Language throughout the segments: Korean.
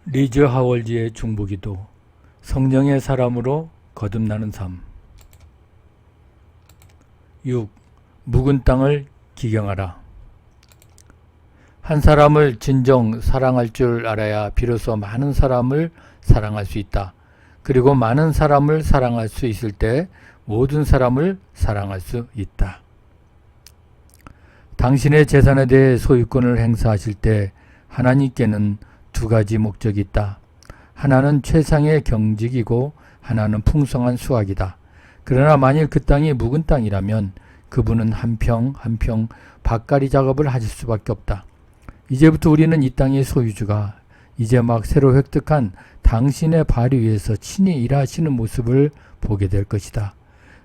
리즈 하월즈의 중보기도. 성령의 사람으로 거듭나는 삶. 6. 묵은 땅을 기경하라. 한 사람을 진정 사랑할 줄 알아야 비로소 많은 사람을 사랑할 수 있다. 그리고 많은 사람을 사랑할 수 있을 때 모든 사람을 사랑할 수 있다. 당신의 재산에 대해 소유권을 행사하실 때 하나님께는 두 가지 목적이 있다. 하나는 최상의 경직이고 하나는 풍성한 수확이다. 그러나 만일 그 땅이 묵은 땅이라면 그분은 한 평 한 평 밭갈이 작업을 하실 수밖에 없다. 이제부터 우리는 이 땅의 소유주가 이제 막 새로 획득한 당신의 발 위에서 친히 일하시는 모습을 보게 될 것이다.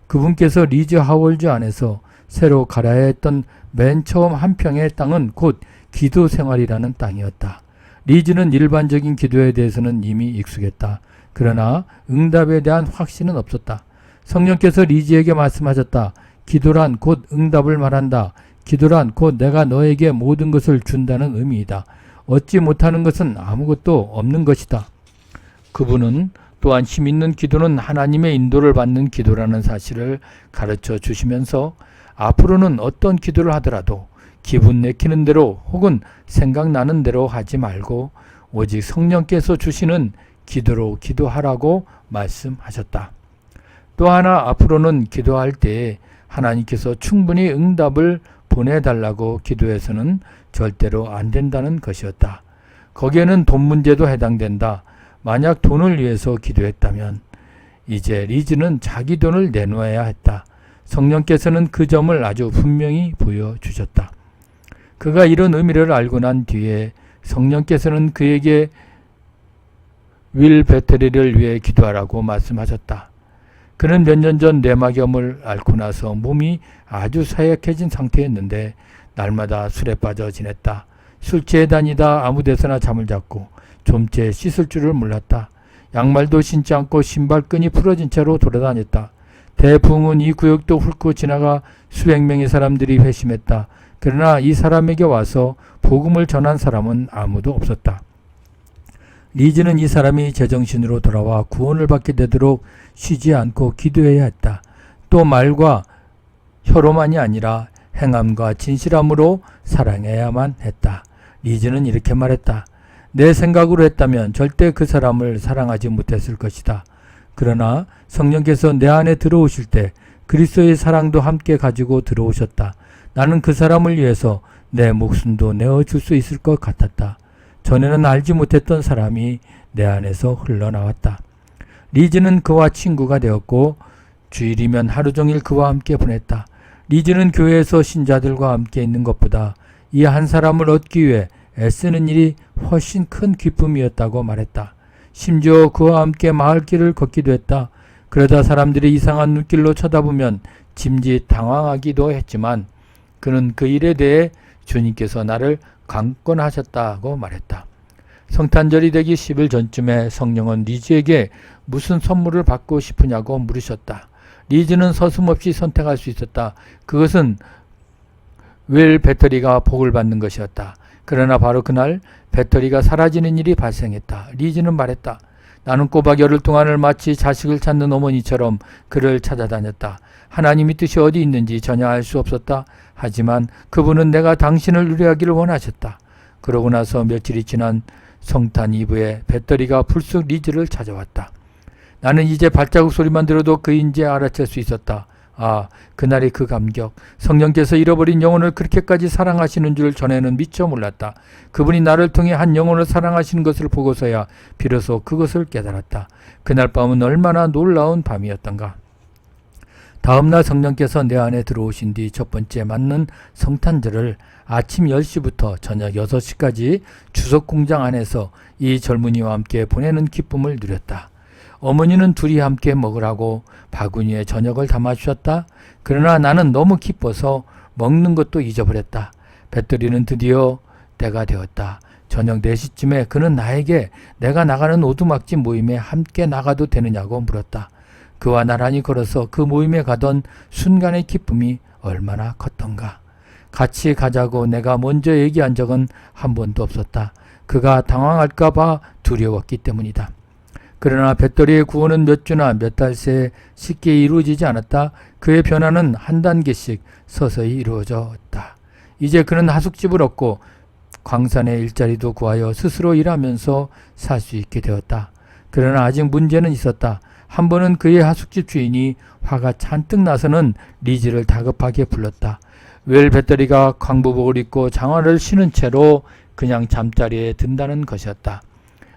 그분께서 리즈 하월즈 안에서 새로 갈아야 했던 맨 처음 한 평의 땅은 곧 기도 생활이라는 땅이었다. 리즈는 일반적인 기도에 대해서는 이미 익숙했다. 그러나 응답에 대한 확신은 없었다. 성령께서 리즈에게 말씀하셨다. 기도란 곧 응답을 말한다. 기도란 곧 내가 너에게 모든 것을 준다는 의미이다. 얻지 못하는 것은 아무것도 없는 것이다. 그분은 또한 힘있는 기도는 하나님의 인도를 받는 기도라는 사실을 가르쳐 주시면서 앞으로는 어떤 기도를 하더라도 기분 내키는 대로 혹은 생각나는 대로 하지 말고 오직 성령께서 주시는 기도로 기도하라고 말씀하셨다. 또 하나 앞으로는 기도할 때에 하나님께서 충분히 응답을 보내달라고 기도해서는 절대로 안 된다는 것이었다. 거기에는 돈 문제도 해당된다. 만약 돈을 위해서 기도했다면 이제 리즈는 자기 돈을 내놓아야 했다. 성령께서는 그 점을 아주 분명히 보여주셨다. 그가 이런 의미를 알고 난 뒤에 성령께서는 그에게 윌 배터리를 위해 기도하라고 말씀하셨다. 그는 몇 년 전 뇌막염을 앓고 나서 몸이 아주 사약해진 상태였는데 날마다 술에 빠져 지냈다. 술집에 다니다 아무 데서나 잠을 잤고 좀째 씻을 줄을 몰랐다. 양말도 신지 않고 신발끈이 풀어진 채로 돌아다녔다. 대부흥은 이 구역도 훑고 지나가 수백 명의 사람들이 회심했다. 그러나 이 사람에게 와서 복음을 전한 사람은 아무도 없었다. 리즈는 이 사람이 제정신으로 돌아와 구원을 받게 되도록 쉬지 않고 기도해야 했다. 또 말과 혀로만이 아니라 행함과 진실함으로 사랑해야만 했다. 리즈는 이렇게 말했다. 내 생각으로 했다면 절대 그 사람을 사랑하지 못했을 것이다. 그러나 성령께서 내 안에 들어오실 때 그리스도의 사랑도 함께 가지고 들어오셨다. 나는 그 사람을 위해서 내 목숨도 내어줄 수 있을 것 같았다. 전에는 알지 못했던 사람이 내 안에서 흘러나왔다. 리즈는 그와 친구가 되었고 주일이면 하루 종일 그와 함께 보냈다. 리즈는 교회에서 신자들과 함께 있는 것보다 이 한 사람을 얻기 위해 애쓰는 일이 훨씬 큰 기쁨이었다고 말했다. 심지어 그와 함께 마을길을 걷기도 했다. 그러다 사람들이 이상한 눈길로 쳐다보면 짐짓 당황하기도 했지만 그는 그 일에 대해 주님께서 나를 강권하셨다고 말했다. 성탄절이 되기 10일 전쯤에 성령은 리즈에게 무슨 선물을 받고 싶으냐고 물으셨다. 리즈는 서슴없이 선택할 수 있었다. 그것은 웰 배터리가 복을 받는 것이었다. 그러나 바로 그날 배터리가 사라지는 일이 발생했다. 리즈는 말했다. 나는 꼬박 열흘 동안을 마치 자식을 찾는 어머니처럼 그를 찾아다녔다. 하나님의 뜻이 어디 있는지 전혀 알 수 없었다. 하지만 그분은 내가 당신을 의뢰하기를 원하셨다. 그러고 나서 며칠이 지난 성탄 이브에 배터리가 불쑥 리즈를 찾아왔다. 나는 이제 발자국 소리만 들어도 그인지 알아챌 수 있었다. 아, 그날의 그 감격. 성령께서 잃어버린 영혼을 그렇게까지 사랑하시는 줄 전에는 미처 몰랐다. 그분이 나를 통해 한 영혼을 사랑하시는 것을 보고서야 비로소 그것을 깨달았다. 그날 밤은 얼마나 놀라운 밤이었던가. 다음날 성령께서 내 안에 들어오신 뒤 첫 번째 맞는 성탄절을 아침 10시부터 저녁 6시까지 주석공장 안에서 이 젊은이와 함께 보내는 기쁨을 누렸다. 어머니는 둘이 함께 먹으라고 바구니에 저녁을 담아주셨다. 그러나 나는 너무 기뻐서 먹는 것도 잊어버렸다. 배터리는 드디어 때가 되었다. 저녁 4시쯤에 그는 나에게 내가 나가는 오두막집 모임에 함께 나가도 되느냐고 물었다. 그와 나란히 걸어서 그 모임에 가던 순간의 기쁨이 얼마나 컸던가. 같이 가자고 내가 먼저 얘기한 적은 한 번도 없었다. 그가 당황할까봐 두려웠기 때문이다. 그러나 뱃더리의 구원은 몇 주나 몇 달 새에 쉽게 이루어지지 않았다. 그의 변화는 한 단계씩 서서히 이루어졌다. 이제 그는 하숙집을 얻고 광산의 일자리도 구하여 스스로 일하면서 살 수 있게 되었다. 그러나 아직 문제는 있었다. 한 번은 그의 하숙집 주인이 화가 잔뜩 나서는 리즈를 다급하게 불렀다. 웰 뱃더리가 광부복을 입고 장화를 신은 채로 그냥 잠자리에 든다는 것이었다.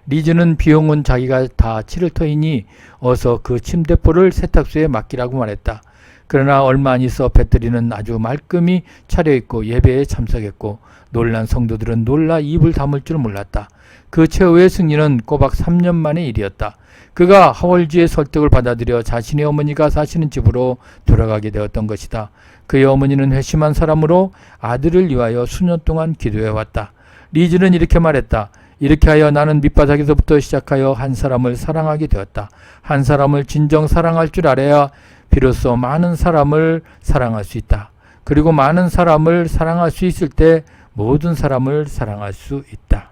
리즈는 비용은 자기가 다 치를 터이니 어서 그 침대포를 세탁소에 맡기라고 말했다. 그러나 얼마 안 있어 뱃더리는 아주 말끔히 차려입고 예배에 참석했고 놀란 성도들은 놀라 입을 다물 줄 몰랐다. 그 최후의 승리는 꼬박 3년 만의 일이었다. 그가 하월주의 설득을 받아들여 자신의 어머니가 사시는 집으로 돌아가게 되었던 것이다. 그의 어머니는 회심한 사람으로 아들을 위하여 수년 동안 기도해왔다. 리즈는 이렇게 말했다. 이렇게 하여 나는 밑바닥에서부터 시작하여 한 사람을 사랑하게 되었다. 한 사람을 진정 사랑할 줄 알아야 비로소 많은 사람을 사랑할 수 있다. 그리고 많은 사람을 사랑할 수 있을 때 모든 사람을 사랑할 수 있다.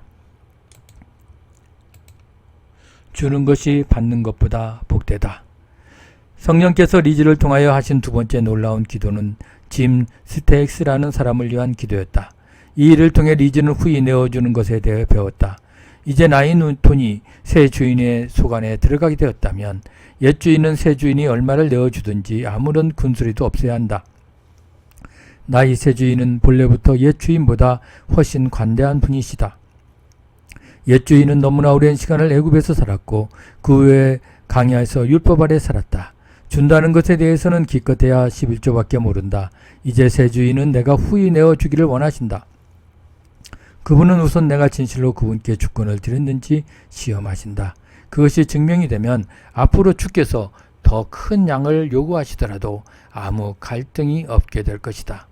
주는 것이 받는 것보다 복되다. 성령께서 리즈를 통하여 하신 두 번째 놀라운 기도는 짐 스테익스라는 사람을 위한 기도였다. 이 일을 통해 리즈는 후히 내어주는 것에 대해 배웠다. 이제 나이 돈이 새 주인의 소관에 들어가게 되었다면 옛 주인은 새 주인이 얼마를 내어주든지 아무런 군소리도 없어야 한다. 나이 새 주인은 본래부터 옛 주인보다 훨씬 관대한 분이시다. 옛 주인은 너무나 오랜 시간을 애굽에서 살았고 그 후에 강야에서 율법 아래 살았다. 준다는 것에 대해서는 기껏해야 11조밖에 모른다. 이제 새 주인은 내가 후히 내어주기를 원하신다. 그분은 우선 내가 진실로 그분께 주권을 드렸는지 시험하신다. 그것이 증명이 되면 앞으로 주께서 더 큰 양을 요구하시더라도 아무 갈등이 없게 될 것이다.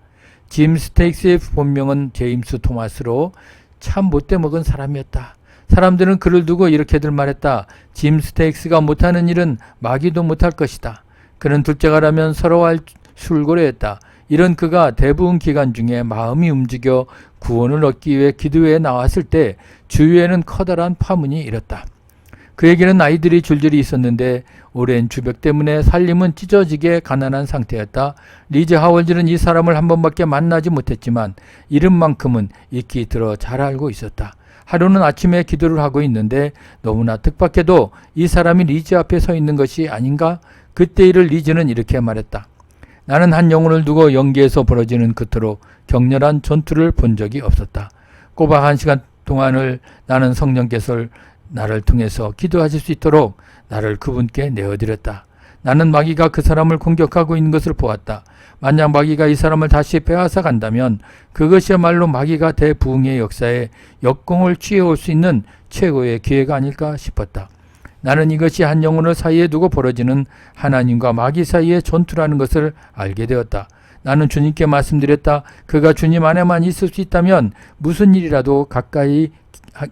짐 스테익스의 본명은 제임스 토마스로 참 못돼 먹은 사람이었다. 사람들은 그를 두고 이렇게들 말했다. 짐 스테익스가 못하는 일은 마귀도 못할 것이다. 그는 둘째가라면 서러워할 술고래였다. 이런 그가 대부분 기간 중에 마음이 움직여 구원을 얻기 위해 기도회에 나왔을 때 주위에는 커다란 파문이 일었다. 그에게는 아이들이 줄줄이 있었는데 오랜 주벽 때문에 살림은 찢어지게 가난한 상태였다. 리즈 하월즈는 이 사람을 한 번밖에 만나지 못했지만 이름만큼은 익히 들어 잘 알고 있었다. 하루는 아침에 기도를 하고 있는데 너무나 뜻밖에도 이 사람이 리즈 앞에 서 있는 것이 아닌가? 그때 일을 리즈는 이렇게 말했다. 나는 한 영혼을 두고 영계에서 벌어지는 그토록 격렬한 전투를 본 적이 없었다. 꼬박 1시간 동안을 나는 성령께서 나를 통해서 기도하실 수 있도록 나를 그분께 내어드렸다. 나는 마귀가 그 사람을 공격하고 있는 것을 보았다. 만약 마귀가 이 사람을 다시 빼앗아 간다면 그것이야말로 마귀가 대부흥의 역사에 역공을 취해올 수 있는 최고의 기회가 아닐까 싶었다. 나는 이것이 한 영혼을 사이에 두고 벌어지는 하나님과 마귀 사이의 전투라는 것을 알게 되었다. 나는 주님께 말씀드렸다. 그가 주님 안에만 있을 수 있다면 무슨 일이라도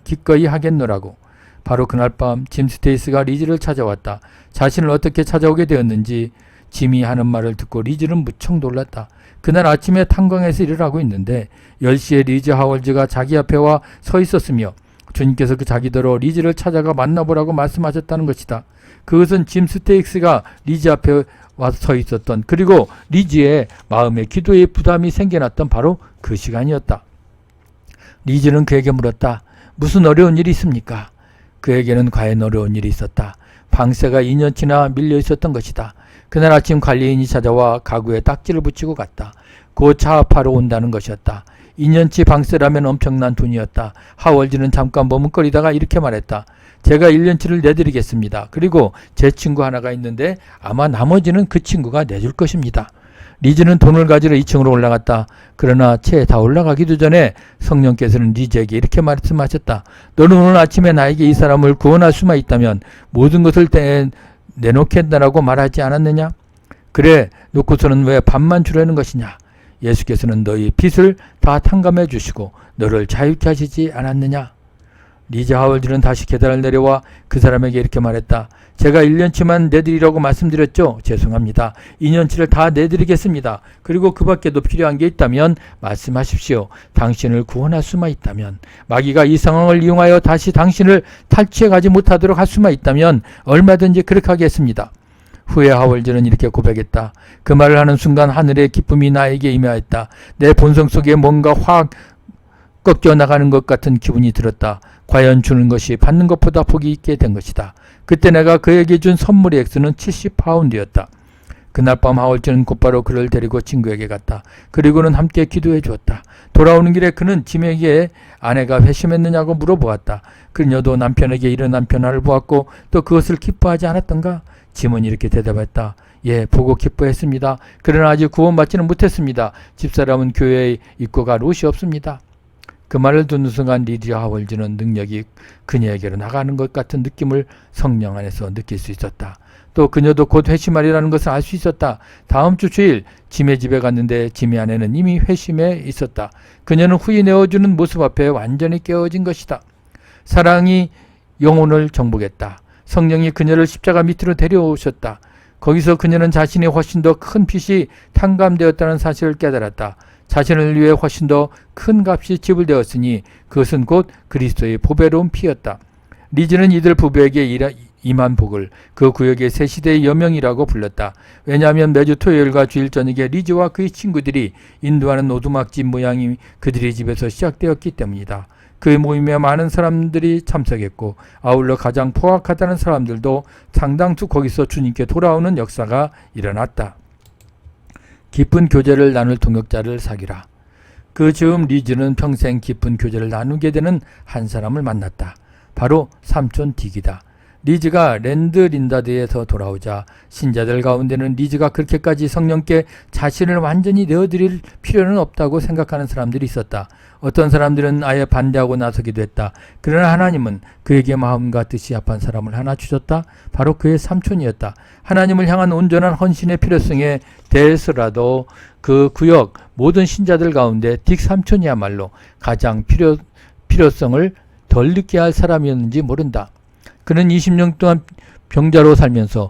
기꺼이 하겠노라고. 바로 그날 밤 짐 스테이스가 리즈를 찾아왔다. 자신을 어떻게 찾아오게 되었는지 짐이 하는 말을 듣고 리즈는 무척 놀랐다. 그날 아침에 탄광에서 일을 하고 있는데 10시에 리즈 하월즈가 자기 앞에 와 서 있었으며 주님께서 그 자기더러 리즈를 찾아가 만나보라고 말씀하셨다는 것이다. 그것은 짐 스테익스가 리즈 앞에 와서 서 있었던, 그리고 리즈의 마음에 기도의 부담이 생겨났던 바로 그 시간이었다. 리즈는 그에게 물었다. 무슨 어려운 일이 있습니까? 그에게는 과연 어려운 일이 있었다. 방세가 2년치나 밀려 있었던 것이다. 그날 아침 관리인이 찾아와 가구에 딱지를 붙이고 갔다. 곧 차압하러 온다는 것이었다. 2년치 방세라면 엄청난 돈이었다. 하월즈는 잠깐 머뭇거리다가 이렇게 말했다. 제가 1년치를 내드리겠습니다. 그리고 제 친구 하나가 있는데 아마 나머지는 그 친구가 내줄 것입니다. 리즈는 돈을 가지러 2층으로 올라갔다. 그러나 채 다 올라가기도 전에 성령께서는 리즈에게 이렇게 말씀하셨다. 너는 오늘 아침에 나에게 이 사람을 구원할 수만 있다면 모든 것을 내놓겠다라고 말하지 않았느냐? 그래, 놓고서는 왜 반만 주려는 것이냐? 예수께서는 너희 빚을 다 탕감해 주시고 너를 자유케 하시지 않았느냐? 리즈 하월드는 다시 계단을 내려와 그 사람에게 이렇게 말했다. 제가 1년치만 내드리라고 말씀드렸죠? 죄송합니다. 2년치를 다 내드리겠습니다. 그리고 그 밖에도 필요한 게 있다면 말씀하십시오. 당신을 구원할 수만 있다면, 마귀가 이 상황을 이용하여 다시 당신을 탈취해 가지 못하도록 할 수만 있다면 얼마든지 그렇게 하겠습니다. 후에 하월드는 이렇게 고백했다. 그 말을 하는 순간 하늘의 기쁨이 나에게 임하였다. 내 본성 속에 뭔가 확 꺾여 나가는 것 같은 기분이 들었다. 과연 주는 것이 받는 것보다 복이 있게 된 것이다. 그때 내가 그에게 준 선물의 액수는 70파운드였다. 그날 밤 하월드는 곧바로 그를 데리고 친구에게 갔다. 그리고는 함께 기도해 주었다. 돌아오는 길에 그는 짐에게 아내가 회심했느냐고 물어보았다. 그녀도 남편에게 일어난 변화를 보았고 또 그것을 기뻐하지 않았던가? 짐은 이렇게 대답했다. 예, 보고 기뻐했습니다. 그러나 아직 구원받지는 못했습니다. 집사람은 교회에 입고가 옷이 없습니다. 그 말을 듣는 순간 리즈 하월드는 능력이 그녀에게로 나가는 것 같은 느낌을 성령 안에서 느낄 수 있었다. 또 그녀도 곧 회심하리라는 것을 알 수 있었다. 다음 주 주일 짐의 집에 갔는데 짐의 아내는 이미 회심해 있었다. 그녀는 후이 내어주는 모습 앞에 완전히 깨어진 것이다. 사랑이 영혼을 정복했다. 성령이 그녀를 십자가 밑으로 데려오셨다. 거기서 그녀는 자신이 훨씬 더 큰 빚이 탕감되었다는 사실을 깨달았다. 자신을 위해 훨씬 더 큰 값이 지불되었으니 그것은 곧 그리스도의 보배로운 피였다. 리즈는 이들 부부에게 임한 복을 그 구역의 새 시대의 여명이라고 불렀다. 왜냐하면 매주 토요일과 주일 저녁에 리즈와 그의 친구들이 인도하는 오두막집 모양이 그들의 집에서 시작되었기 때문이다. 그 모임에 많은 사람들이 참석했고 아울러 가장 포악하다는 사람들도 상당수 거기서 주님께 돌아오는 역사가 일어났다. 깊은 교제를 나눌 동역자를 사귀라. 그 즈음 리즈는 평생 깊은 교제를 나누게 되는 한 사람을 만났다. 바로 삼촌 딕이다. 리즈가 랜드린다드에서 돌아오자 신자들 가운데는 리즈가 그렇게까지 성령께 자신을 완전히 내어드릴 필요는 없다고 생각하는 사람들이 있었다. 어떤 사람들은 아예 반대하고 나서기도 했다. 그러나 하나님은 그에게 마음과 뜻이 합한 사람을 하나 주셨다. 바로 그의 삼촌이었다. 하나님을 향한 온전한 헌신의 필요성에 대해서라도 그 구역 모든 신자들 가운데 딕 삼촌이야말로 가장 필요성을 덜 느끼게 할 사람이었는지 모른다. 그는 20년 동안 병자로 살면서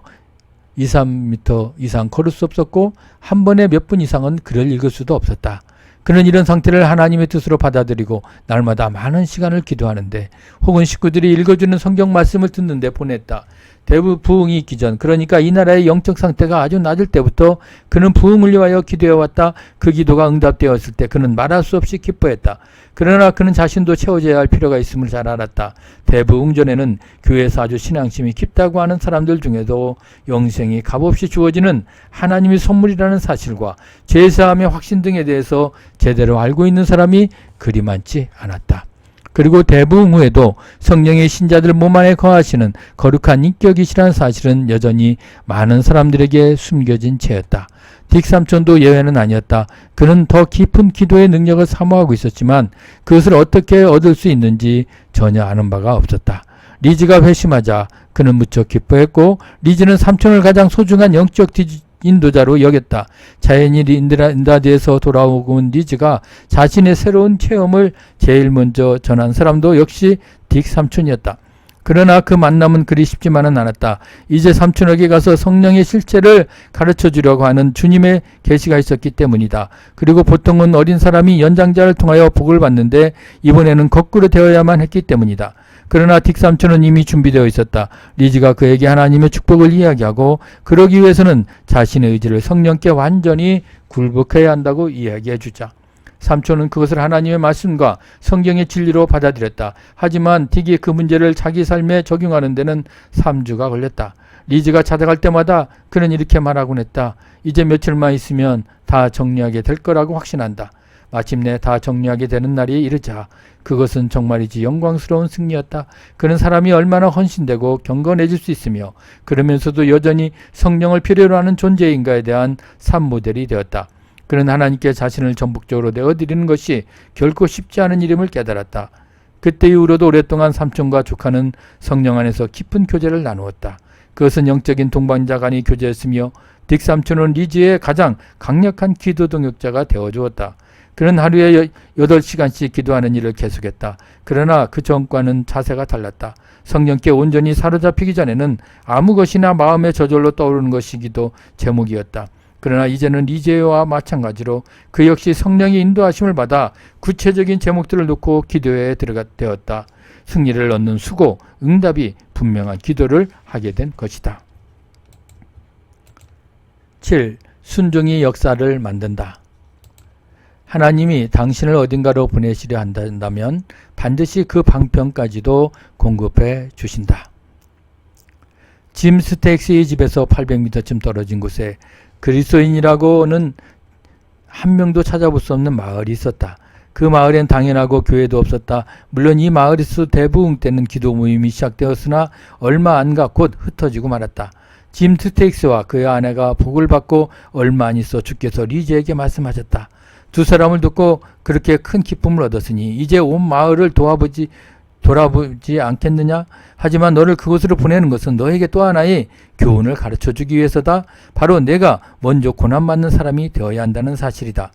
2, 3m 이상 걸을 수 없었고 한 번에 몇 분 이상은 글을 읽을 수도 없었다. 그는 이런 상태를 하나님의 뜻으로 받아들이고 날마다 많은 시간을 기도하는데 혹은 식구들이 읽어주는 성경 말씀을 듣는데 보냈다. 대부 부흥이 있기 전, 그러니까 이 나라의 영적 상태가 아주 낮을 때부터 그는 부흥을 위하여 기도해왔다. 그 기도가 응답되었을 때 그는 말할 수 없이 기뻐했다. 그러나 그는 자신도 채워져야 할 필요가 있음을 잘 알았다. 대부흥 전에는 교회에서 아주 신앙심이 깊다고 하는 사람들 중에도 영생이 값없이 주어지는 하나님의 선물이라는 사실과 제사함의 확신 등에 대해서 제대로 알고 있는 사람이 그리 많지 않았다. 그리고 대부흥 후에도 성령의 신자들 몸 안에 거하시는 거룩한 인격이시라는 사실은 여전히 많은 사람들에게 숨겨진 채였다. 딕 삼촌도 예외는 아니었다. 그는 더 깊은 기도의 능력을 사모하고 있었지만 그것을 어떻게 얻을 수 있는지 전혀 아는 바가 없었다. 리즈가 회심하자 그는 무척 기뻐했고 리즈는 삼촌을 가장 소중한 영적 인도자로 여겼다. 자연히 린다드에서 돌아오고 온 리즈가 자신의 새로운 체험을 제일 먼저 전한 사람도 역시 딕 삼촌이었다. 그러나 그 만남은 그리 쉽지만은 않았다. 이제 삼촌에게 가서 성령의 실체를 가르쳐 주려고 하는 주님의 계시가 있었기 때문이다. 그리고 보통은 어린 사람이 연장자를 통하여 복을 받는데 이번에는 거꾸로 되어야만 했기 때문이다. 그러나 딕 삼촌은 이미 준비되어 있었다. 리즈가 그에게 하나님의 축복을 이야기하고 그러기 위해서는 자신의 의지를 성령께 완전히 굴복해야 한다고 이야기해 주자. 삼촌은 그것을 하나님의 말씀과 성경의 진리로 받아들였다. 하지만 딕이 그 문제를 자기 삶에 적용하는 데는 3주가 걸렸다. 리즈가 찾아갈 때마다 그는 이렇게 말하곤 했다. 이제 며칠만 있으면 다 정리하게 될 거라고 확신한다. 마침내 다 정리하게 되는 날이 이르자 그것은 정말이지 영광스러운 승리였다. 그는 사람이 얼마나 헌신되고 경건해질 수 있으며 그러면서도 여전히 성령을 필요로 하는 존재인가에 대한 삶 모델이 되었다. 그는 하나님께 자신을 전폭적으로 내어드리는 것이 결코 쉽지 않은 일임을 깨달았다. 그때 이후로도 오랫동안 삼촌과 조카는 성령 안에서 깊은 교제를 나누었다. 그것은 영적인 동반자 간의 교제였으며 딕 삼촌은 리즈의 가장 강력한 기도 동역자가 되어주었다. 그는 하루에 8시간씩 기도하는 일을 계속했다. 그러나 그 전과는 자세가 달랐다. 성령께 온전히 사로잡히기 전에는 아무 것이나 마음에 저절로 떠오르는 것이기도 제목이었다. 그러나 이제는 리제와 마찬가지로 그 역시 성령의 인도하심을 받아 구체적인 제목들을 놓고 기도에 들어갔다. 승리를 얻는 수고, 응답이 분명한 기도를 하게 된 것이다. 7. 순종이 역사를 만든다. 하나님이 당신을 어딘가로 보내시려 한다면 반드시 그 방편까지도 공급해 주신다. 짐 스택스의 집에서 800m쯤 떨어진 곳에 그리스도인이라고는 한 명도 찾아볼 수 없는 마을이 있었다. 그 마을엔 당연하고 교회도 없었다. 물론 이 마을에서 대부흥 때는 기도 모임이 시작되었으나 얼마 안 가 곧 흩어지고 말았다. 짐 스택스와 그의 아내가 복을 받고 얼마 안 있어 주께서 리즈에게 말씀하셨다. 두 사람을 듣고 그렇게 큰 기쁨을 얻었으니 이제 온 마을을 돌아보지 않겠느냐? 하지만 너를 그곳으로 보내는 것은 너에게 또 하나의 교훈을 가르쳐주기 위해서다. 바로 내가 먼저 고난받는 사람이 되어야 한다는 사실이다.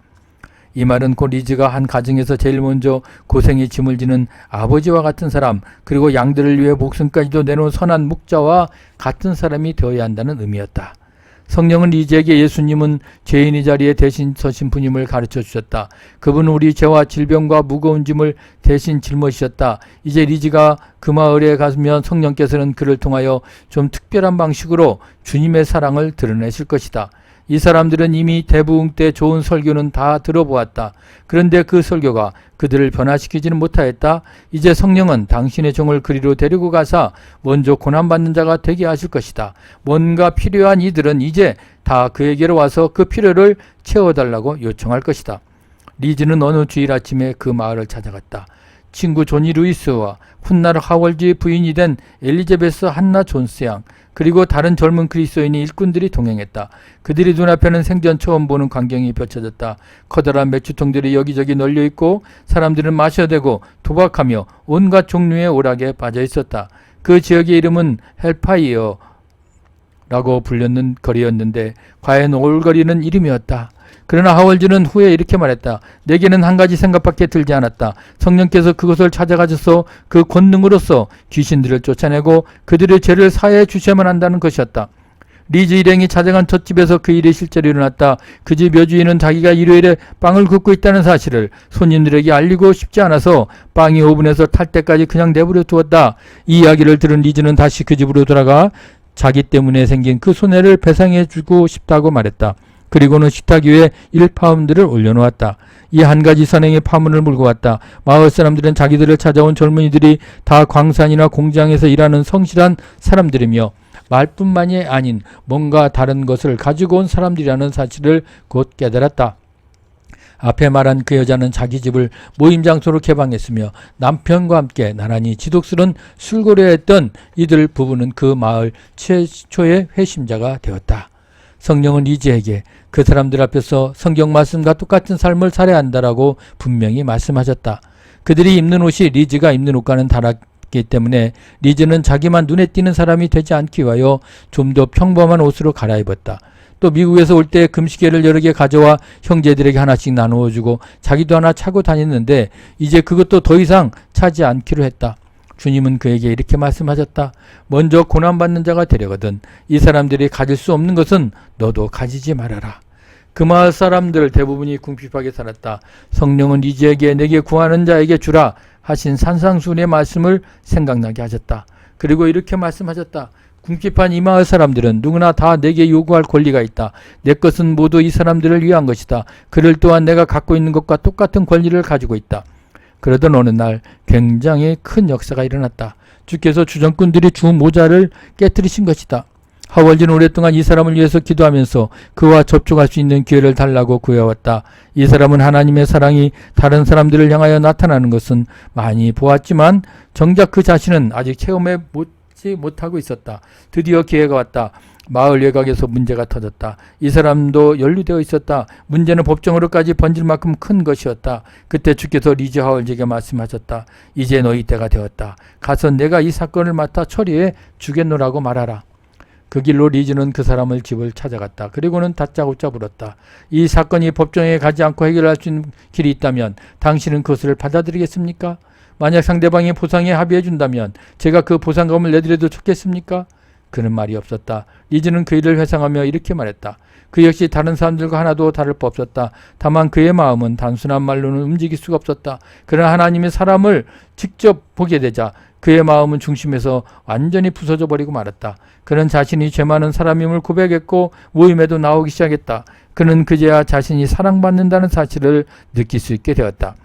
이 말은 곧 리즈가 한 가정에서 제일 먼저 고생의 짐을 지는 아버지와 같은 사람, 그리고 양들을 위해 목숨까지도 내놓은 선한 목자와 같은 사람이 되어야 한다는 의미였다. 성령은 리즈에게 예수님은 죄인의 자리에 대신 서신 분임을 가르쳐 주셨다. 그분은 우리 죄와 질병과 무거운 짐을 대신 짊어지셨다. 이제 리즈가 그 마을에 가면 성령께서는 그를 통하여 좀 특별한 방식으로 주님의 사랑을 드러내실 것이다. 이 사람들은 이미 대부흥 때 좋은 설교는 다 들어보았다. 그런데 그 설교가 그들을 변화시키지는 못하였다. 이제 성령은 당신의 종을 그리로 데리고 가사 먼저 고난받는 자가 되게 하실 것이다. 뭔가 필요한 이들은 이제 다 그에게로 와서 그 필요를 채워달라고 요청할 것이다. 리즈는 어느 주일 아침에 그 마을을 찾아갔다. 친구 조니 루이스와 훗날 하월즈의 부인이 된 엘리자베스 한나 존스 양, 그리고 다른 젊은 그리스도인이 일꾼들이 동행했다. 그들이 눈앞에는 생전 처음 보는 광경이 펼쳐졌다. 커다란 맥주통들이 여기저기 널려있고 사람들은 마셔대고 도박하며 온갖 종류의 오락에 빠져 있었다. 그 지역의 이름은 헬파이어라고 불렸는 거리였는데 과연 올거리는 이름이었다. 그러나 하월즈는 후에 이렇게 말했다. 내게는 한 가지 생각밖에 들지 않았다. 성령께서 그것을 찾아가셔서 그 권능으로서 귀신들을 쫓아내고 그들의 죄를 사해 주셔야만 한다는 것이었다. 리즈 일행이 찾아간 첫 집에서 그 일이 실제로 일어났다. 그 집 여주인은 자기가 일요일에 빵을 굽고 있다는 사실을 손님들에게 알리고 싶지 않아서 빵이 오븐에서 탈 때까지 그냥 내버려 두었다. 이 이야기를 들은 리즈는 다시 그 집으로 돌아가 자기 때문에 생긴 그 손해를 배상해 주고 싶다고 말했다. 그리고는 식탁 위에 1파운드를 올려놓았다. 이 한 가지 선행의 파문을 물고 왔다. 마을 사람들은 자기들을 찾아온 젊은이들이 다 광산이나 공장에서 일하는 성실한 사람들이며 말뿐만이 아닌 뭔가 다른 것을 가지고 온 사람들이라는 사실을 곧 깨달았다. 앞에 말한 그 여자는 자기 집을 모임 장소로 개방했으며 남편과 함께 나란히 지독스런 술고래 했던 이들 부부는 그 마을 최초의 회심자가 되었다. 성령은 리즈에게 그 사람들 앞에서 성경 말씀과 똑같은 삶을 살아야 한다라고 분명히 말씀하셨다. 그들이 입는 옷이 리즈가 입는 옷과는 달랐기 때문에 리즈는 자기만 눈에 띄는 사람이 되지 않기 위하여 좀 더 평범한 옷으로 갈아입었다. 또 미국에서 올 때 금시계를 여러 개 가져와 형제들에게 하나씩 나누어주고 자기도 하나 차고 다녔는데 이제 그것도 더 이상 차지 않기로 했다. 주님은 그에게 이렇게 말씀하셨다. 먼저 고난받는 자가 되려거든 이 사람들이 가질 수 없는 것은 너도 가지지 말아라. 그 마을 사람들 대부분이 궁핍하게 살았다. 성령은 리즈에게 내게 구하는 자에게 주라 하신 산상수훈의 말씀을 생각나게 하셨다. 그리고 이렇게 말씀하셨다. 궁핍한 이 마을 사람들은 누구나 다 내게 요구할 권리가 있다. 내 것은 모두 이 사람들을 위한 것이다. 그들 또한 내가 갖고 있는 것과 똑같은 권리를 가지고 있다. 그러던 어느 날 굉장히 큰 역사가 일어났다. 주께서 주정꾼들이 주 모자를 깨뜨리신 것이다. 하월즈는 오랫동안 이 사람을 위해서 기도하면서 그와 접촉할 수 있는 기회를 달라고 구해왔다. 이 사람은 하나님의 사랑이 다른 사람들을 향하여 나타나는 것은 많이 보았지만 정작 그 자신은 아직 체험해 보지 못하고 있었다. 드디어 기회가 왔다. 마을 외곽에서 문제가 터졌다. 이 사람도 연루되어 있었다. 문제는 법정으로까지 번질 만큼 큰 것이었다. 그때 주께서 리즈 하월즈에게 말씀하셨다. 이제 너희 때가 되었다. 가서 내가 이 사건을 맡아 처리해 주겠노라고 말하라. 그 길로 리즈는 그 사람을 집을 찾아갔다. 그리고는 다짜고짜 물었다. 이 사건이 법정에 가지 않고 해결할 수 있는 길이 있다면 당신은 그것을 받아들이겠습니까? 만약 상대방이 보상에 합의해 준다면 제가 그 보상금을 내드려도 좋겠습니까? 그는 말이 없었다. 리즈는 그 일을 회상하며 이렇게 말했다. 그 역시 다른 사람들과 하나도 다를 바 없었다. 다만 그의 마음은 단순한 말로는 움직일 수가 없었다. 그러나 하나님의 사람을 직접 보게 되자 그의 마음은 중심에서 완전히 부서져 버리고 말았다. 그는 자신이 죄 많은 사람임을 고백했고 모임에도 나오기 시작했다. 그는 그제야 자신이 사랑받는다는 사실을 느낄 수 있게 되었다.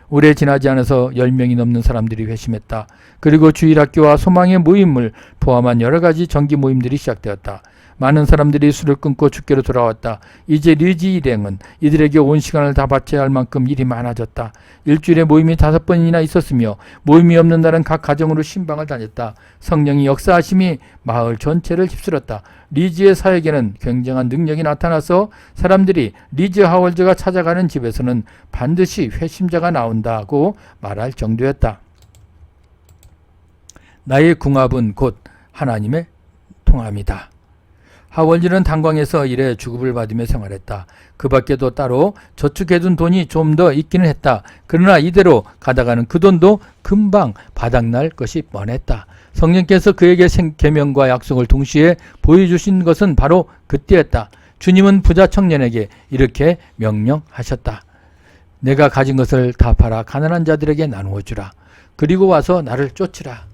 오래 지나지 않아서 10명이 넘는 사람들이 회심했다. 그리고 주일학교와 소망의 모임을 포함한 여러 가지 정기 모임들이 시작되었다. 많은 사람들이 술을 끊고 주께로 돌아왔다. 이제 리즈 일행은 이들에게 온 시간을 다 바쳐야 할 만큼 일이 많아졌다. 일주일에 모임이 5번이나 있었으며 모임이 없는 날은 각 가정으로 신방을 다녔다. 성령이 역사하심이 마을 전체를 휩쓸었다. 리즈의 사역에는 굉장한 능력이 나타나서 사람들이 리즈 하월즈가 찾아가는 집에서는 반드시 회심자가 나온다고 말할 정도였다. 나의 궁합은 곧 하나님의 통함이다. 하월즈는 탄광에서 일해 주급을 받으며 생활했다. 그 밖에도 따로 저축해둔 돈이 좀 더 있기는 했다. 그러나 이대로 가다가는 그 돈도 금방 바닥날 것이 뻔했다. 성령께서 그에게 계명과 약속을 동시에 보여주신 것은 바로 그때였다. 주님은 부자 청년에게 이렇게 명령하셨다. 내가 가진 것을 다 팔아 가난한 자들에게 나누어 주라. 그리고 와서 나를 쫓으라.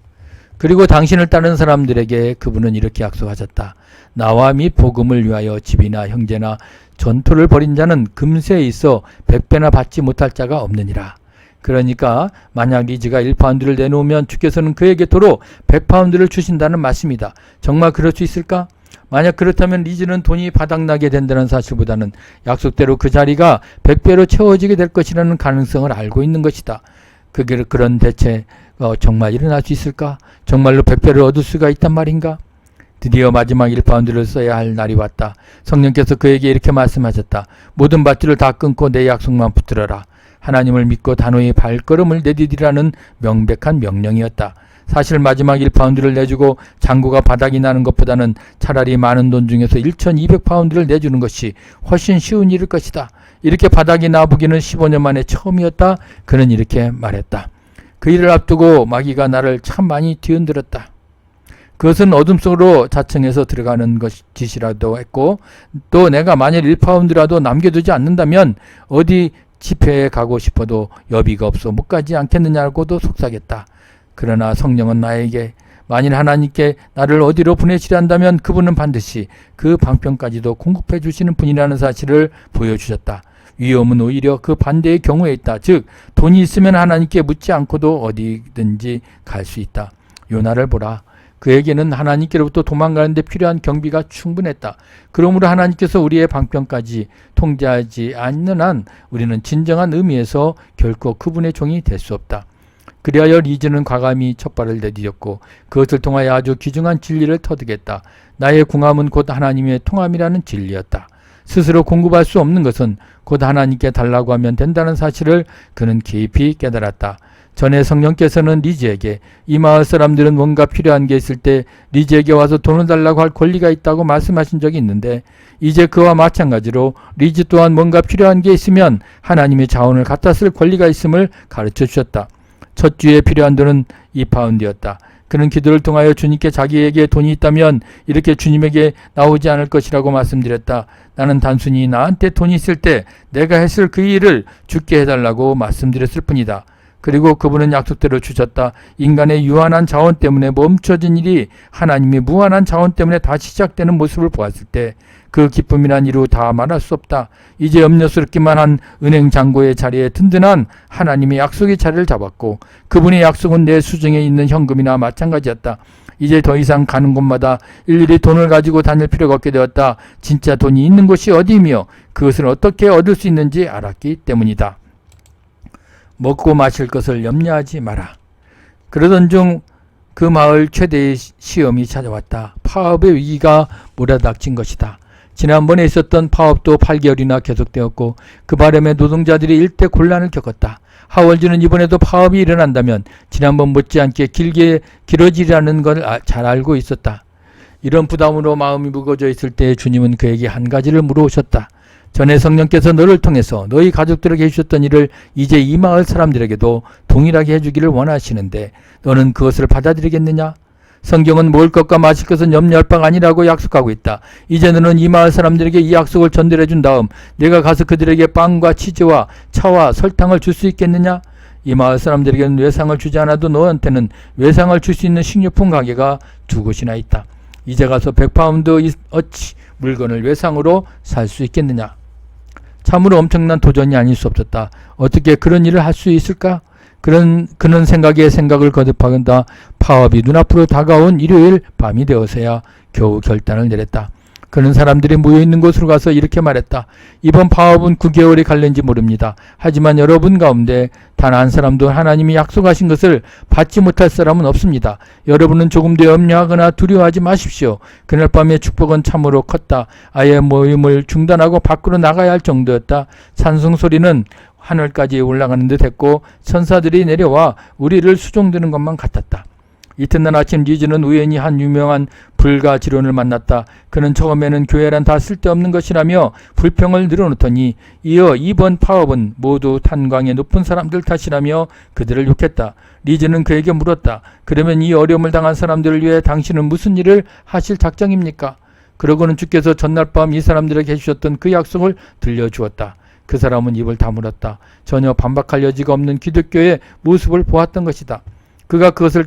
그리고 당신을 따르는 사람들에게 그분은 이렇게 약속하셨다. 나와 및 복음을 위하여 집이나 형제나 전토를 벌인 자는 금세에 있어 100배나 받지 못할 자가 없느니라. 그러니까 만약 리즈가 1파운드를 내놓으면 주께서는 그에게 도로 100파운드를 주신다는 말씀이다. 정말 그럴 수 있을까? 만약 그렇다면 리즈는 돈이 바닥나게 된다는 사실보다는 약속대로 그 자리가 100배로 채워지게 될 것이라는 가능성을 알고 있는 것이다. 그런 대체 정말 일어날 수 있을까? 정말로 100배를 얻을 수가 있단 말인가? 드디어 마지막 1파운드를 써야 할 날이 왔다. 성령께서 그에게 이렇게 말씀하셨다. 모든 밧줄을 다 끊고 내 약속만 붙들어라. 하나님을 믿고 단호히 발걸음을 내디디라는 명백한 명령이었다. 사실 마지막 1파운드를 내주고 잔고가 바닥이 나는 것보다는 차라리 많은 돈 중에서 1200파운드를 내주는 것이 훨씬 쉬운 일일 것이다. 이렇게 바닥이 나보기는 15년 만에 처음이었다. 그는 이렇게 말했다. 그 일을 앞두고 마귀가 나를 참 많이 뒤흔들었다. 그것은 어둠 속으로 자청해서 들어가는 짓이라도 했고 또 내가 만일 1파운드라도 남겨두지 않는다면 어디 집회에 가고 싶어도 여비가 없어 못 가지 않겠느냐고도 속삭였다. 그러나 성령은 나에게 만일 하나님께 나를 어디로 보내시려 한다면 그분은 반드시 그 방편까지도 공급해 주시는 분이라는 사실을 보여주셨다. 위험은 오히려 그 반대의 경우에 있다. 즉 돈이 있으면 하나님께 묻지 않고도 어디든지 갈 수 있다. 요나를 보라. 그에게는 하나님께로부터 도망가는 데 필요한 경비가 충분했다. 그러므로 하나님께서 우리의 방편까지 통제하지 않는 한 우리는 진정한 의미에서 결코 그분의 종이 될 수 없다. 그리하여 리즈는 과감히 첫발을 내디뎠고 그것을 통하여 아주 귀중한 진리를 터득했다. 나의 궁함은 곧 하나님의 통함이라는 진리였다. 스스로 공급할 수 없는 것은 곧 하나님께 달라고 하면 된다는 사실을 그는 깊이 깨달았다. 전에 성령께서는 리즈에게 이 마을 사람들은 뭔가 필요한 게 있을 때 리즈에게 와서 돈을 달라고 할 권리가 있다고 말씀하신 적이 있는데 이제 그와 마찬가지로 리즈 또한 뭔가 필요한 게 있으면 하나님의 자원을 갖다 쓸 권리가 있음을 가르쳐 주셨다. 첫 주에 필요한 돈은 2파운드였다. 그는 기도를 통하여 주님께 자기에게 돈이 있다면 이렇게 주님에게 나오지 않을 것이라고 말씀드렸다. 나는 단순히 나한테 돈이 있을 때 내가 했을 그 일을 주께 해달라고 말씀드렸을 뿐이다. 그리고 그분은 약속대로 주셨다. 인간의 유한한 자원 때문에 멈춰진 일이 하나님의 무한한 자원 때문에 다시 시작되는 모습을 보았을 때 그 기쁨이란 이루 다 말할 수 없다. 이제 염려스럽기만 한 은행 잔고의 자리에 든든한 하나님의 약속의 자리를 잡았고 그분의 약속은 내 수중에 있는 현금이나 마찬가지였다. 이제 더 이상 가는 곳마다 일일이 돈을 가지고 다닐 필요가 없게 되었다. 진짜 돈이 있는 곳이 어디이며 그것을 어떻게 얻을 수 있는지 알았기 때문이다. 먹고 마실 것을 염려하지 마라. 그러던 중 그 마을 최대의 시험이 찾아왔다. 파업의 위기가 몰아닥친 것이다. 지난번에 있었던 파업도 8개월이나 계속되었고 그 바람에 노동자들이 일대 곤란을 겪었다. 하월즈는 이번에도 파업이 일어난다면 지난번 못지않게 길어지리라는 걸 잘 알고 있었다. 이런 부담으로 마음이 무거워져 있을 때 주님은 그에게 한 가지를 물어오셨다. 전에 성령께서 너를 통해서 너희 가족들에게 해주셨던 일을 이제 이 마을 사람들에게도 동일하게 해주기를 원하시는데 너는 그것을 받아들이겠느냐? 성경은 먹을 것과 마실 것은 염려할 바가 아니라고 약속하고 있다. 이제 너는 이 마을 사람들에게 이 약속을 전달해 준 다음 내가 가서 그들에게 빵과 치즈와 차와 설탕을 줄 수 있겠느냐? 이 마을 사람들에게는 외상을 주지 않아도 너한테는 외상을 줄 수 있는 식료품 가게가 2곳이나 있다. 이제 가서 100파운드 어치 물건을 외상으로 살 수 있겠느냐? 참으로 엄청난 도전이 아닐 수 없었다. 어떻게 그런 일을 할 수 있을까? 그는 생각에 생각을 거듭하다 파업이 눈앞으로 다가온 일요일 밤이 되어서야 겨우 결단을 내렸다. 그는 사람들이 모여있는 곳으로 가서 이렇게 말했다. 이번 파업은 9개월이 갈는지 모릅니다. 하지만 여러분 가운데 단 한 사람도 하나님이 약속하신 것을 받지 못할 사람은 없습니다. 여러분은 조금도 염려하거나 두려워하지 마십시오. 그날 밤의 축복은 참으로 컸다. 아예 모임을 중단하고 밖으로 나가야 할 정도였다. 찬송 소리는 하늘까지 올라가는 듯 했고 천사들이 내려와 우리를 수종드는 것만 같았다. 이튿날 아침 리즈는 우연히 한 유명한 불가 지론을 만났다. 그는 처음에는 교회란 다 쓸데없는 것이라며 불평을 늘어놓더니 이어 이번 파업은 모두 탄광의 높은 사람들 탓이라며 그들을 욕했다. 리즈는 그에게 물었다. 그러면 이 어려움을 당한 사람들을 위해 당신은 무슨 일을 하실 작정입니까? 그러고는 주께서 전날 밤 이 사람들에게 해주셨던 그 약속을 들려주었다. 그 사람은 입을 다물었다. 전혀 반박할 여지가 없는 기독교의 모습을 보았던 것이다. 그가 그것을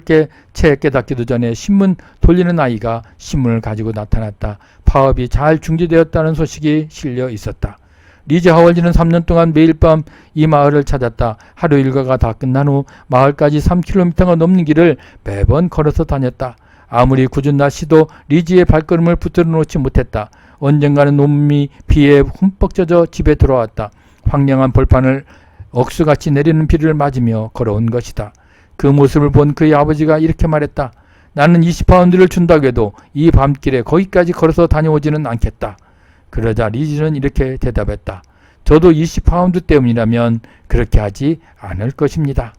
채 깨닫기도 전에 신문 돌리는 아이가 신문을 가지고 나타났다. 파업이 잘 중지되었다는 소식이 실려 있었다. 리즈 하월즈는 3년 동안 매일 밤 이 마을을 찾았다. 하루 일과가 다 끝난 후 마을까지 3km가 넘는 길을 매번 걸어서 다녔다. 아무리 궂은 날씨도 리즈의 발걸음을 붙들어 놓지 못했다. 언젠가는 온몸이 비에 흠뻑 젖어 집에 돌아왔다. 황량한 벌판을 억수같이 내리는 비를 맞으며 걸어온 것이다. 그 모습을 본 그의 아버지가 이렇게 말했다. 나는 20파운드를 준다고 해도 이 밤길에 거기까지 걸어서 다녀오지는 않겠다. 그러자 리즈는 이렇게 대답했다. 저도 20파운드 때문이라면 그렇게 하지 않을 것입니다.